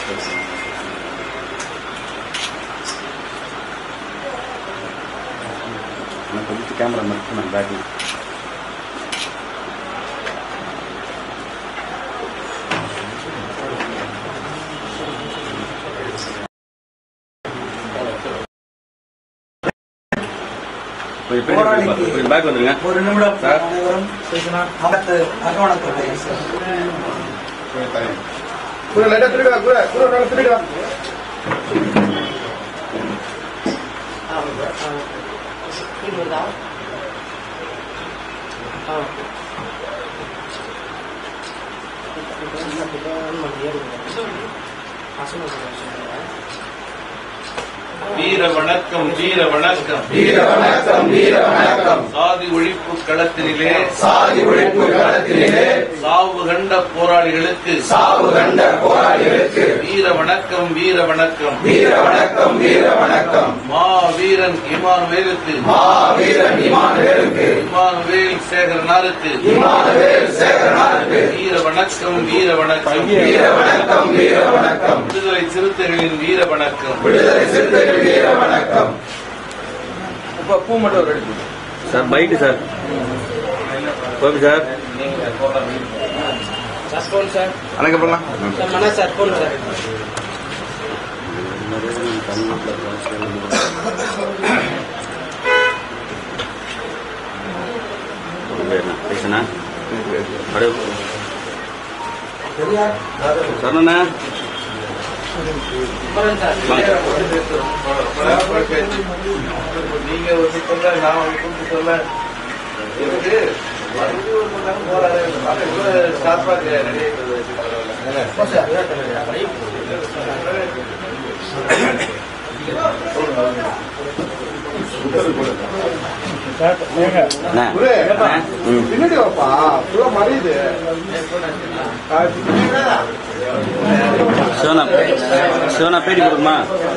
கொஞ்சம் கேமரா மட்டும் நான் பேக்கில் கொஞ்சம் பேக் வந்துருங்க. ஒரு நிமிடம் வீர வணக்கம் வீர வணக்கம் வீர வணக்கம் வீர வணக்கம். சாதி ஒழிப்பு களத்தினிலே சாதி ஒழிப்பு களத்தினிலே சாவு கண்ட போராளிகளுக்கு சாவு கண்ட போராளிகளுக்கு வீர வணக்கம் வீர வணக்கம் வீர வணக்கம் வீர வணக்கம். மா வீரன் இமானுவேலுக்கு மாவீரன் இமானுவேலுக்கு இமானுவேல் சேகரனாருக்கு இமானுவேல் சேகரனாருக்கு வீர வணக்கம் வீர வணக்கம் வீர வணக்கம் வீர வணக்கம். விடுதலை சிறுத்தைகளின் வீர வணக்கம் விடுதலை சிறுத்தைகள் வீர வணக்கம். பூ மட்டும் ஒரு ரெடி சார் பைட்டு சார் கோபி சார் அணைக்க போடலாம் பேசுனா சரணண்ணா நீங்க ஒரு சொல்ல நான் ஒரு சொல்ல எனக்கு பின்னாடி வாப்பா ஃபுல்லா மறையுது. சிவனா பேட்டி கொடுக்குமா?